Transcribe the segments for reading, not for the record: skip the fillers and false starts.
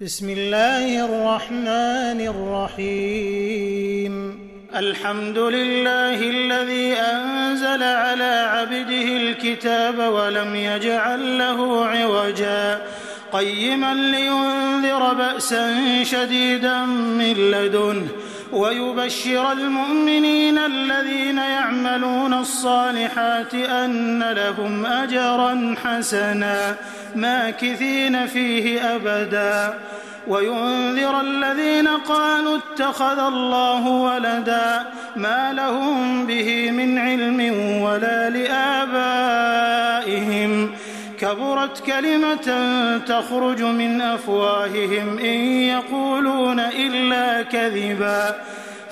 بسم الله الرحمن الرحيم الحمد لله الذي أنزل على عبده الكتاب ولم يجعل له عوجا قيما لينذر بأسا شديدا من لدنه ويبشر المؤمنين الذين يعملون الصالحات أن لهم أجرا حسنا ماكثين فيه أبدا وينذر الذين قالوا اتخذ الله ولدا ما لهم به من علم ولا لآبائهم كبرت كلمة تخرج من أفواههم إن يقولون إلا كذبا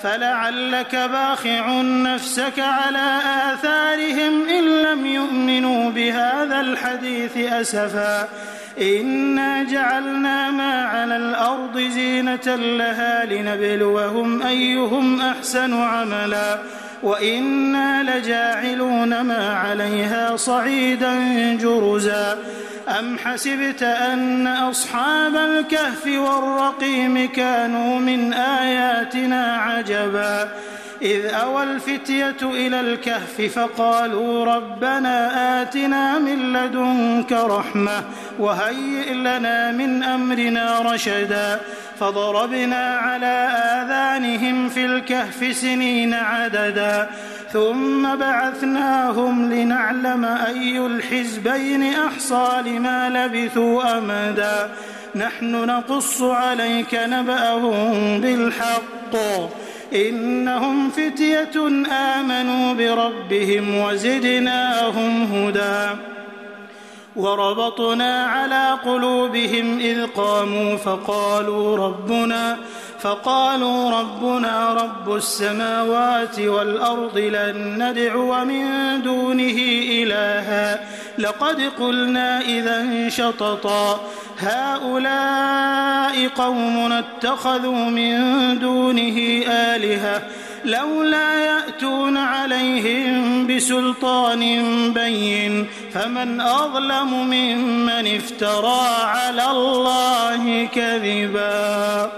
فلعلك باخع نفسك على آثارهم إن لم يؤمنوا بهذا الحديث أسفا إنا جعلنا ما على الأرض زينة لها لنبلوهم أيهم أحسن عملا وإنا لجاعلون ما عليها صعيدا جرزا أم حسبت أن أصحاب الكهف والرقيم كانوا من آياتنا عجبا إذ أوى الفتية إلى الكهف فقالوا ربنا آتنا من لدنك رحمة وهيئ لنا من أمرنا رشدا فضربنا على آذانهم في الكهف سنين عددا ثم بعثناهم لنعلم أي الحزبين أحصى لما لبثوا أمدا نحن نقص عليك نبأهم بالحق إنهم فتية آمنوا بربهم وزدناهم هدى وربطنا على قلوبهم إذ قاموا فقالوا ربنا رب السماوات والأرض لن ندعو من دونه إلها لقد قلنا إذا شططا هؤلاء قوم اتخذوا من دونه آلهة لولا يأتون عليهم بسلطان بين فمن أظلم ممن افترى على الله كذبا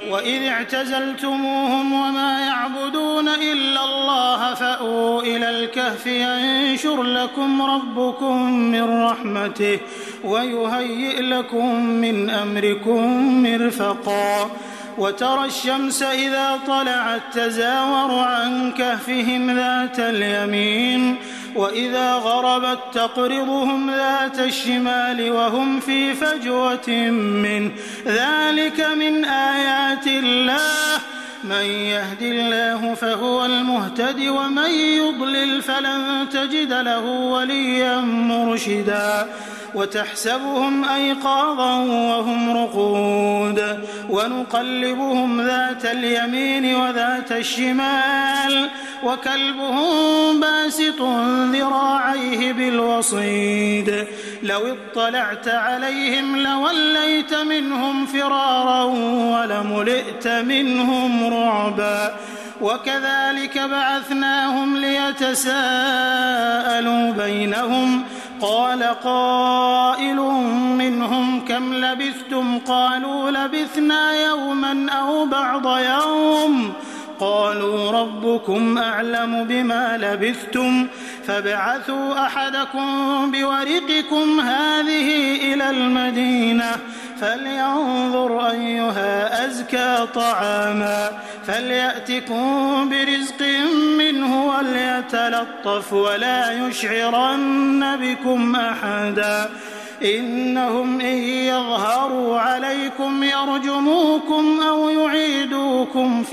وإذ اعتزلتموهم وما يعبدون إلا الله فأووا إلى الكهف ينشر لكم ربكم من رحمته ويهيئ لكم من أمركم مرفقا وترى الشمس إذا طلعت تزاور عن كهفهم ذات اليمين وإذا غربت تقرضهم ذات الشمال وهم في فجوة منه ذلك من آيات الله من يهد الله فهو المهتد ومن يضلل فلن تجد له وليا مرشدا وتحسبهم أيقاظا وهم رقود ونقلبهم ذات اليمين وذات الشمال وكلبهم باسط ذراعيه بالوصيد لو اطلعت عليهم لوليت منهم فرارا ولملئت منهم رعبا وكذلك بعثناهم ليتساءلوا بينهم قال قائل منهم كم لبثتم قالوا لبثنا يوما أو بعض يوم قالوا ربكم أعلم بما لبثتم فابعثوا أحدكم بورقكم هذه إلى المدينة فلينظر أيها أزكى طعاما فليأتكم برزق منه وليتلطف ولا يشعرن بكم أحدا إنهم إن يظهروا عليكم يرجموكم أو يعيدوكم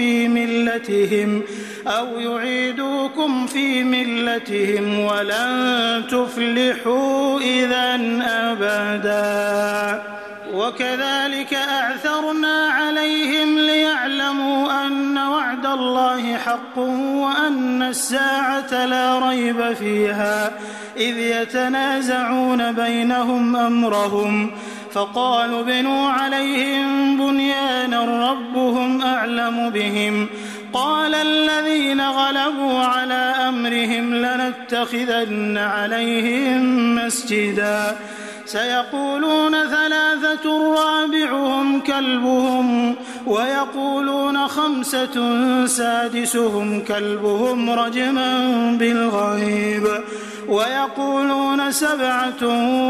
في ملتهم ولن تفلحوا إذا أبدا وكذلك أعثرنا عليهم ليعلموا أن وعد الله حق وأن الساعة لا ريب فيها إذ يتنازعون بينهم أمرهم فقالوا ابنوا عليهم بنيانا ربهم أعلم بهم قال الذين غلبوا على أمرهم لنتخذن عليهم مسجدا سيقولون 3 رابعهم كلبهم ويقولون 5 سادسهم كلبهم رجما بالغيب ويقولون 7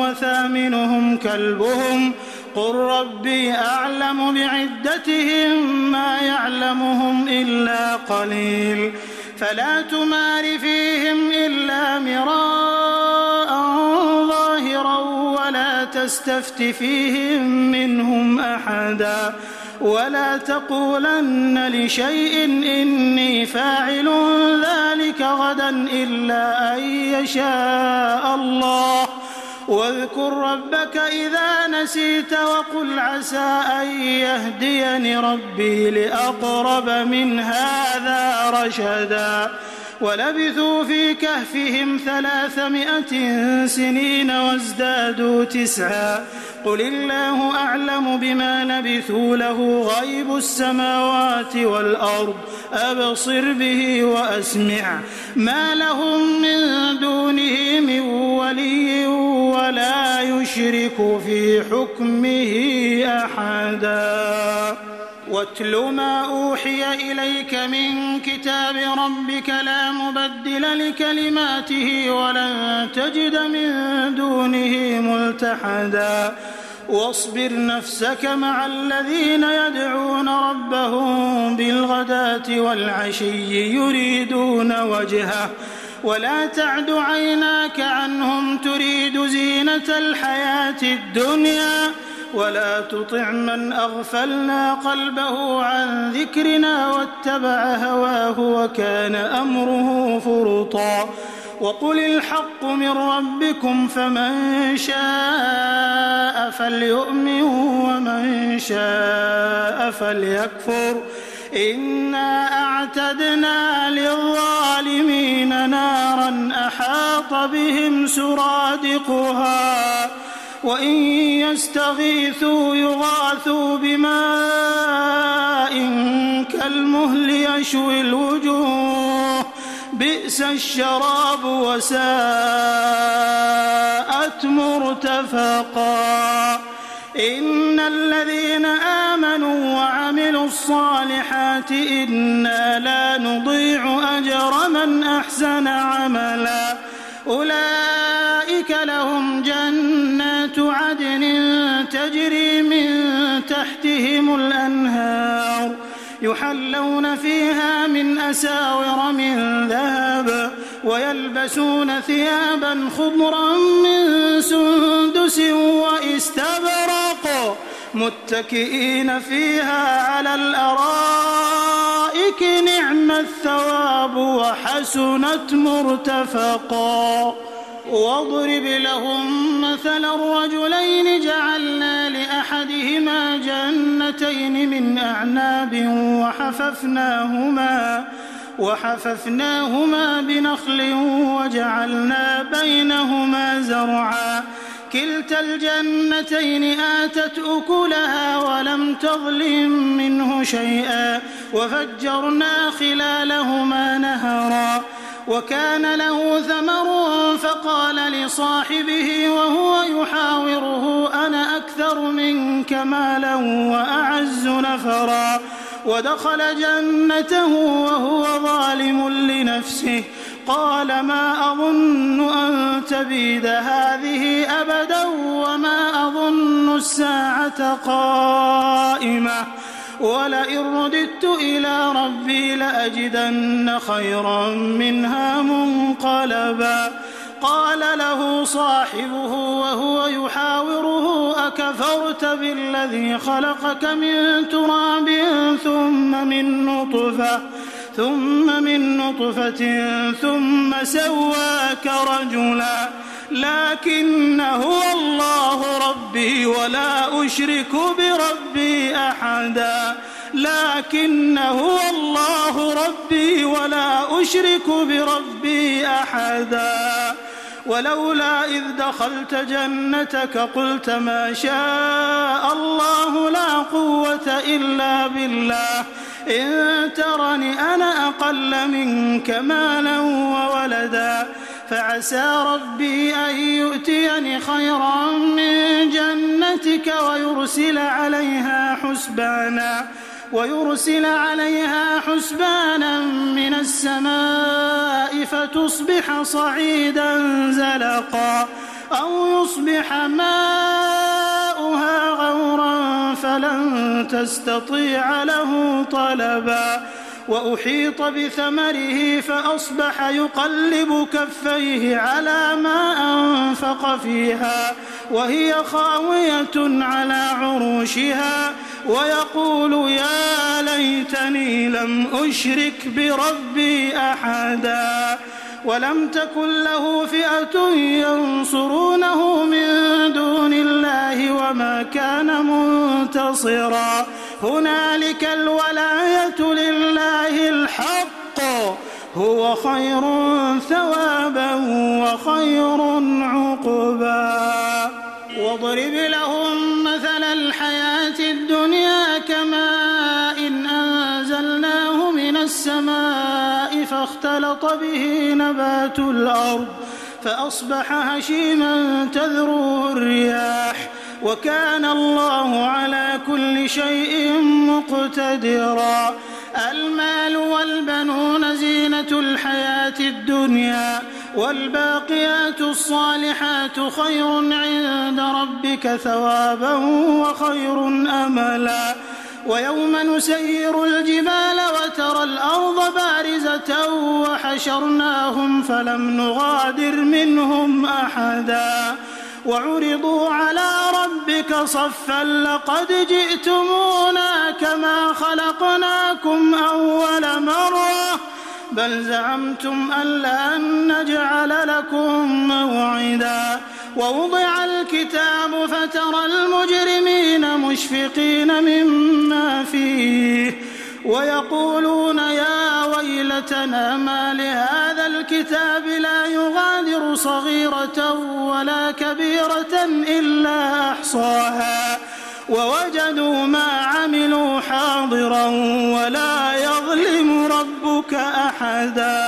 وثامنهم كلبهم قل ربي أعلم بعدتهم ما يعلمهم إلا قليل فلا تمار فيهم إلا مراء ظاهرا ولا تستفت فيهم منهم أحدا ولا تقولن لشيء إني فاعل ذلك غدا إلا أن يشاء الله واذكر ربك إذا نسيت وقل عسى أن يهديني ربي لأقرب من هذا رشدا ولبثوا في كهفهم 300 سنين وازدادوا 9 قل الله أعلم بما لبثوا له غيب السماوات والأرض أبصر به وأسمع ما لهم من دونه من ولي ولا يشرك في حكمه أحدا واتل ما أوحي إليك من كتاب ربك لا مبدل لكلماته ولن تجد من دونه ملتحدا واصبر نفسك مع الذين يدعون ربهم بالغداة والعشي يريدون وجهه ولا تعد عيناك عنهم تريد زينة الحياة الدنيا ولا تطع من أغفلنا قلبه عن ذكرنا واتبع هواه وكان أمره فرطا وقل الحق من ربكم فمن شاء فليؤمن ومن شاء فليكفر إنا أعتدنا للظالمين نارا أحاط بهم سرادقها وإن يستغيثوا يغاثوا بماء كالمهل يشوي الوجوه بئس الشراب وساءت مرتفقا إن الذين آمنوا وعملوا الصالحات إنا لا نضيع أجر من أحسن عملا أولئك لهم جنات عدن تجري من تحتهم الأنهار يحلون فيها من أساور من ذهب ويلبسون ثيابا خضرا من سندس واستبرق متكئين فيها على الأرائك نعم الثواب وحسنت مرتفقا واضرب لهم مثل الرجلين جعلنا لأحدهما جنتين من أعناب وحففناهما بنخل وجعلنا بينهما زرعا كلتا الجنتين آتت أكلها ولم تظلم منه شيئا وفجرنا خلالهما نهرا وكان له ثمر فقال لصاحبه وهو يحاوره أنا أكثر منك مالا وأعز نفرا ودخل جنته وهو ظالم لنفسه قال ما أظن أن تبيد هذه أبدا وما أظن الساعة قائمة ولئن رددت إلى ربي لأجدن خيرا منها منقلبا قال له صاحبه وهو يحاوره أكفرت بالذي خلقك من تراب ثم من نطفة ثم سواك رجلا لكن هو الله ربي ولا أشرك بربي أحدا لكن هو الله ربي ولا أشرك بربي أحدا ولولا إذ دخلت جنتك قلت ما شاء الله لا قوة إلا بالله إن ترني أنا أقل منك مالا وولدا فعسى ربي أن يؤتيني خيرا من جنتك ويرسل عليها حسبانا من السماء فتصبح صعيدا زلقا أو يصبح ماؤها غورا فلن تستطيع له طلبا وأحيط بثمره فأصبح يقلب كفيه على ما أنفق فيها وهي خاوية على عروشها ويقول يا ليتني لم أشرك بربي أحدا ولم تكن له فئة ينصرونه من دون الله وما كان منتصرا هنالك الولاية لله الحق هو خير ثوابا وخير عقبا واضرب لهم مثل الحياة الدنيا كماء أنزلناه من السماء فاختلط به نبات الأرض فأصبح هشيما تذروه الرياح وكان الله على كل شيء مقتدرا المال والبنون زينة الحياة الدنيا والباقيات الصالحات خير عند ربك ثوابا وخير أملا ويوم نسير الجبال وترى الأرض بارزة وحشرناهم فلم نغادر منهم أحدا وعرضوا على ربك صفا لقد جئتمونا كما خلقناكم أول مرة بل زعمتم أن لن نجعل لكم موعدا ووضع الكتاب فترى المجرمين مشفقين مما فيه ويقولون يا ويلتنا ما لهذا الكتاب لا يغادر صغيرة ولا كبيرة إلا أحصاها ووجدوا ما عملوا حاضرا ولا يظلم ربك أحدا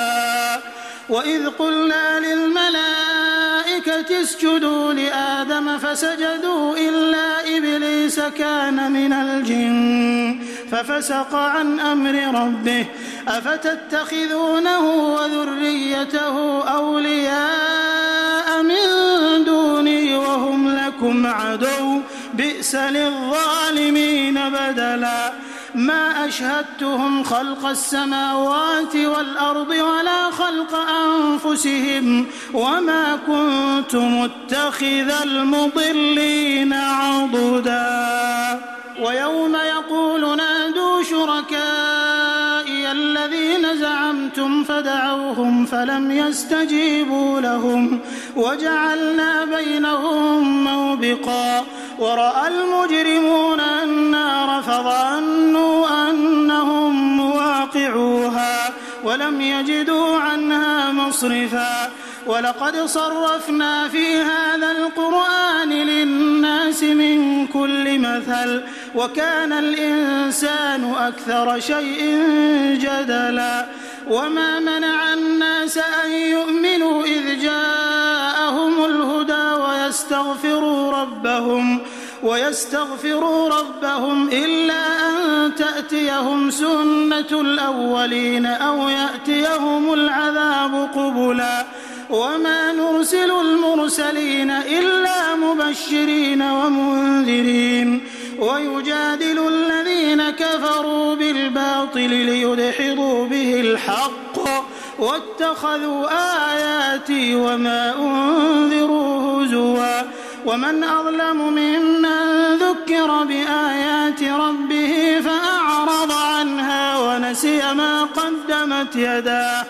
وإذ قلنا للملائكة اسجدوا لآدم فسجدوا إلا إبليس كان من الجن ففسق عن أمر ربه أفتتخذونه وذريته أولياء من دوني وهم لكم عدو بئس للظالمين بدلا ما أشهدتهم خلق السماوات والأرض ولا خلق أنفسهم وما كنت متخذ المضلين عضدا ويوم يقول نادوا شركائي الذين زعمتم فدعوهم فلم يستجيبوا لهم وجعلنا بينهم موبقا ورأى المجرمون النار فظنوا أنهم مواقعوها ولم يجدوا عنها مصرفا ولقد صرفنا في هذا القرآن للناس من كل مثل وكان الإنسان أكثر شيء جدلا وما منع الناس أن يؤمنوا إذ جاءهم الهدى ويستغفروا ربهم إلا أن تأتيهم سنة الأولين أو يأتيهم العذاب قبلا وما نرسل المرسلين إلا مبشرين ومنذرين ويجادل الذين كفروا بالباطل ليدحضوا به الحق واتخذوا آياتي وما أنذروا هزوا ومن أظلم ممن ذكر بآيات ربه فأعرض عنها ونسي ما قدمت يداه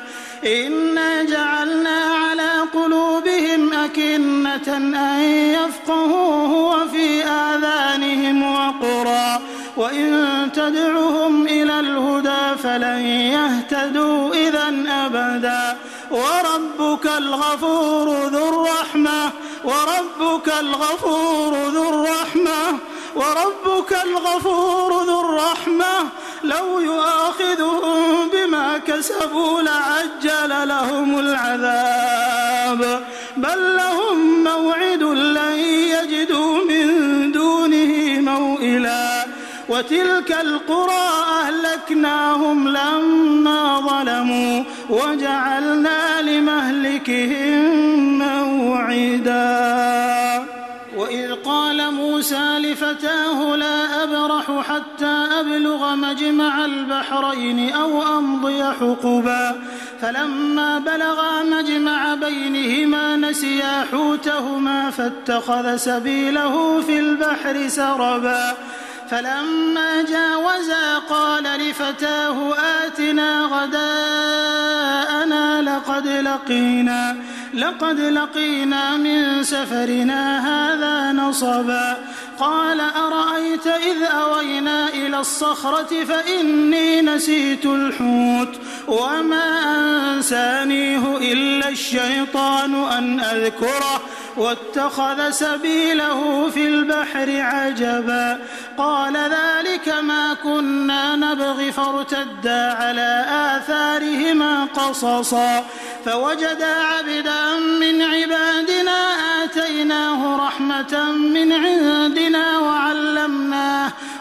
إنا جعلنا على قلوبهم أكنة أن يفقهوه وفي آذانهم وقرا وإن تدعهم إلى الهدى فلن يهتدوا إذا أبدا وربك الغفور ذو الرحمة لو يؤاخذهم بما كسبوا لعجل لهم العذاب حساب بل لهم موعد لن يجدوا من دونه موئلا وتلك القرى أهلكناهم لما ظلموا وجعلنا لمهلكهم موعدا وإذ قال موسى لفتاه لا أبرح حتى أبلغ مجمع البحرين أو أمضي حقبا فلما بلغا مجمع بينهما نسيا حوتهما فاتخذ سبيله في البحر سربا فلما جاوزا قال لفتاه آتنا غداءنا لقد لقينا من سفرنا هذا نصبا قال أرأيت إذ أوينا إلى الصخرة فإني نسيت الحوت وما أنسانيه إلا الشيطان أن أذكره واتخذ سبيله في البحر عجبا قال ذلك ما كنا نبغي فارتدا على آثارهما قصصا فوجدا عبدا من عبادنا آتيناه رحمة من عندنا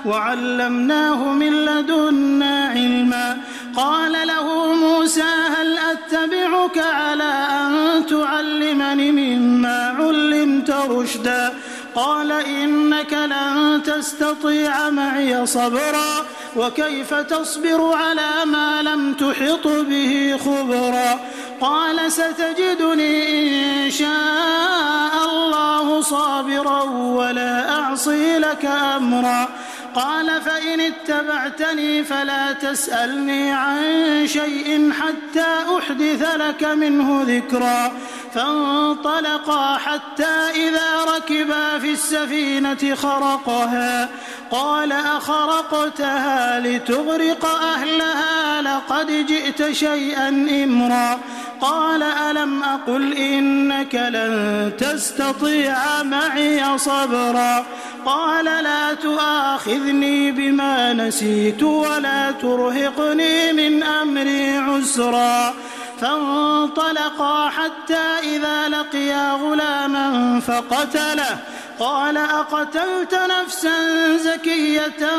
وعلمناه من لدنا علما قال له موسى هل أتبعك على أن تعلمني مما علمت رشدا قال إنك لن تستطيع معي صبرا وكيف تصبر على ما لم تحط به خبرا قال ستجدني إن شاء الله صابرا ولا أعصي لك أمرا قال فإن اتبعتني فلا تسألني عن شيء حتى أحدث لك منه ذكرا فانطلقا حتى إذا ركبا في السفينة خرقها قال أخرقتها لتغرق أهلها لقد جئت شيئا إمرا قال ألم أقل إنك لن تستطيع معي صبرا قال لا تؤاخذني بما نسيت ولا ترهقني من أمري عسرا فانطلقا حتى إذا لقيا غلاما فقتله قال أقتلت نفسا زكية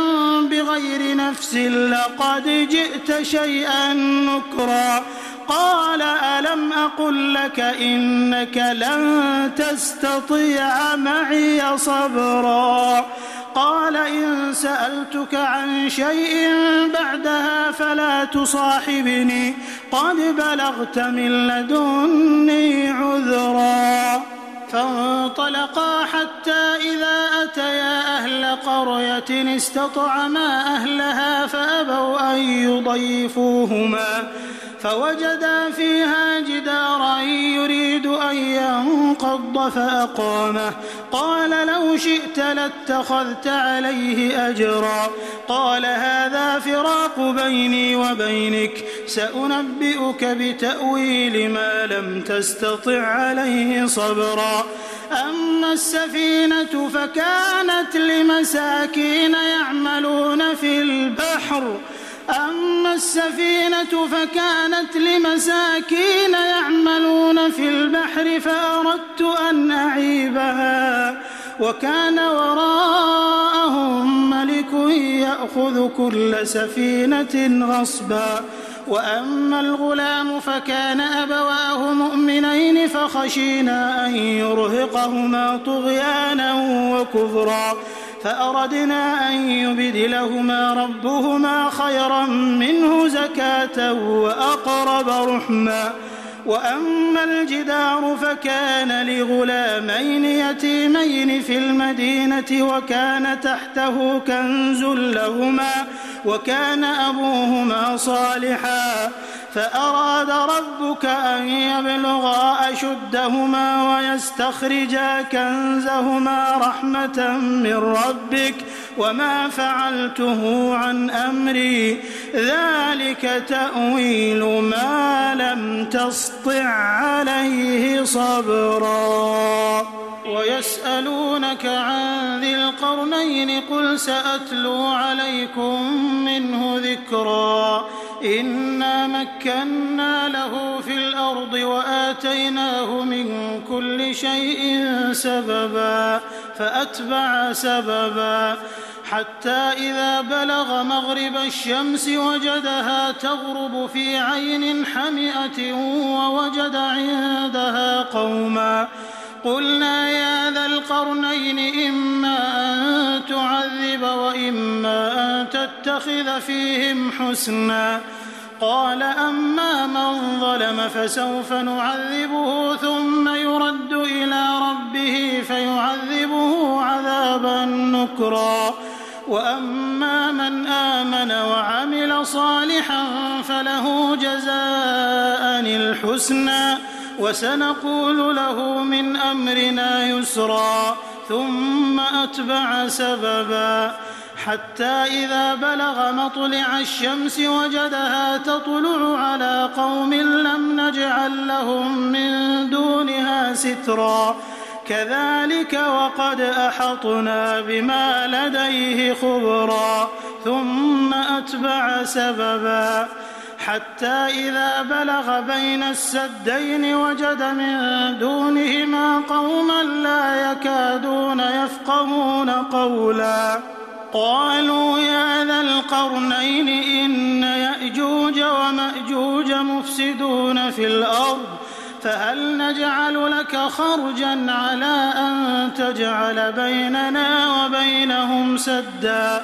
بغير نفس لقد جئت شيئا نكرا قال ألم أقل لك إنك لن تستطيع معي صبرا قال إن سألتك عن شيء بعدها فلا تصاحبني قد بلغت من لدني عذرا فانطلقا حتى إذا أتيا أهل قرية استطعما أهلها فأبوا أن يضيفوهما فوجدا فيها جدارا يريد أن ينقض فأقامه قال لو شئت لاتخذت عليه أجرا قال هذا فراق بيني وبينك سأنبئك بتأويل ما لم تستطع عليه صبرا أما السفينة فكانت لمساكين يعملون في البحر فأردت أن أعيبها وكان وراءهم ملك يأخذ كل سفينة غصبا وأما الغلام فكان أبواه مؤمنين فخشينا أن يرهقهما طغيانا وكفرا فأردنا أن يبدلهما ربهما خيرا منه زكاة وأقرب رحما وأما الجدار فكان لغلامين يتيمين في المدينة وكان تحته كنز لهما وكان أبوهما صالحا فأراد ربك أن يبلغا أشدهما ويستخرجا كنزهما رحمة من ربك وما فعلته عن أمري ذلك تأويل ما لم تسطع عليه صبرا ويسألونك عن ذي القرنين قل سأتلو عليكم منه ذكرا إنا مكنا له في الأرض وآتيناه من كل شيء سببا فأتبع سببا حتى إذا بلغ مغرب الشمس وجدها تغرب في عين حمئة ووجد عندها قوما قلنا يا ذا القرنين إما أن تعذب وإما أن تتخذ فيهم حسنا قال أما من ظلم فسوف نعذبه ثم يرد إلى ربه فيعذبه عذابا نكرا وأما من آمن وعمل صالحا فله جزاء الحسنى وسنقول له من أمرنا يسرا ثم أتبع سببا حتى إذا بلغ مطلع الشمس وجدها تطلع على قوم لم نجعل لهم من دونها سترا كذلك وقد أحطنا بما لديه خبرا ثم أتبع سببا حتى إذا بلغ بين السدين وجد من دونهما قوما لا يكادون يفقهون قولا قالوا يا ذا القرنين إن يأجوج ومأجوج مفسدون في الأرض فهل نجعل لك خرجا على أن تجعل بيننا وبينهم سدا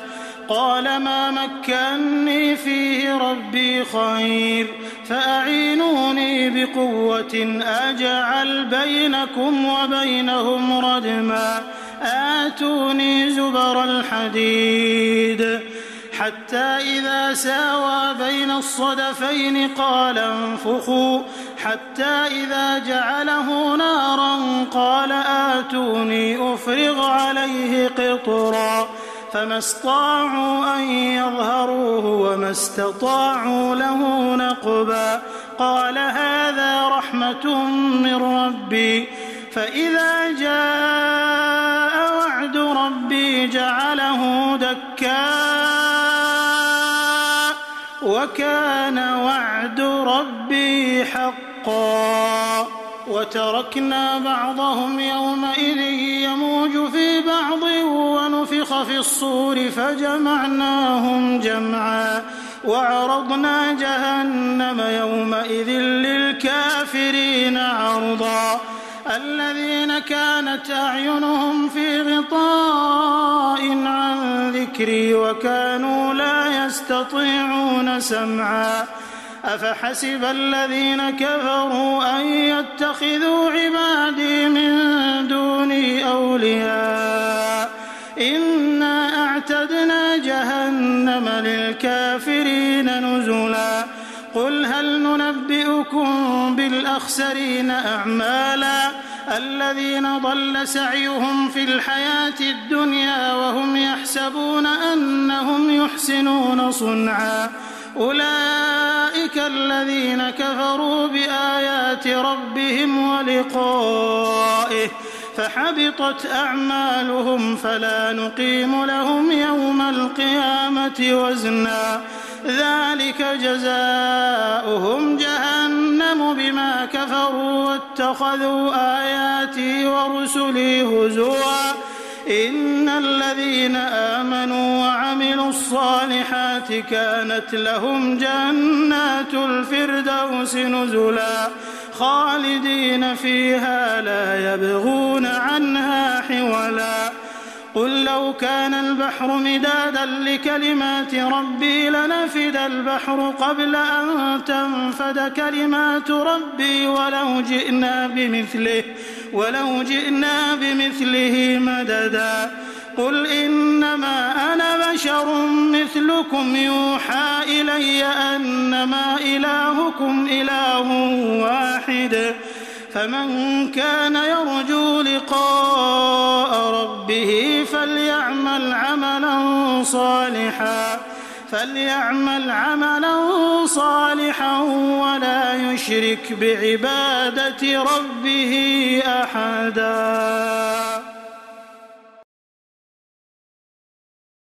قال ما مكني فيه ربي خير فأعينوني بقوة أجعل بينكم وبينهم ردما آتوني زبر الحديد حتى إذا ساوى بين الصدفين قال انفخوا حتى إذا جعله نارا قال آتوني أفرغ عليه قطرا فما استطاعوا أن يظهروه وما استطاعوا له نقبا قال هذا رحمة من ربي فإذا جاء وعد ربي جعله دكاء وكان وعد ربي حقا وتركنا بعضهم يومئذ يموج في بعض ونفخ في الصور فجمعناهم جمعا وعرضنا جهنم يومئذ للكافرين عرضا الذين كانت أعينهم في غطاء عن ذكري وكانوا لا يستطيعون سمعا أفحسب الذين كفروا أن يتخذوا عبادي من دوني أولياء إنا أعتدنا جهنم للكافرين نزلا قل هل ننبئكم بالأخسرين أعمالا الذين ضل سعيهم في الحياة الدنيا وهم يحسبون أنهم يحسنون صنعا أولئك الذين كفروا بآيات ربهم ولقائه فحبطت أعمالهم فلا نقيم لهم يوم القيامة وزنا ذلك جزاؤهم جهنم بما كفروا واتخذوا آياتي ورسلي هزوا إن الذين آمنوا وعملوا الصالحات كانت لهم جنات الفردوس نزلا خالدين فيها لا يبغون عنها حولا قل لو كان البحر مدادا لكلمات ربي لنفد البحر قبل أن تنفد كلمات ربي ولو جئنا بمثله مددا قل إنما أنا بشر مثلكم يوحى إلي أنما إلهكم إله واحد فمن كان يرجو لقاء ربه فليعمل عملا صالحا ولا يشرك بعبادة ربه أحدا.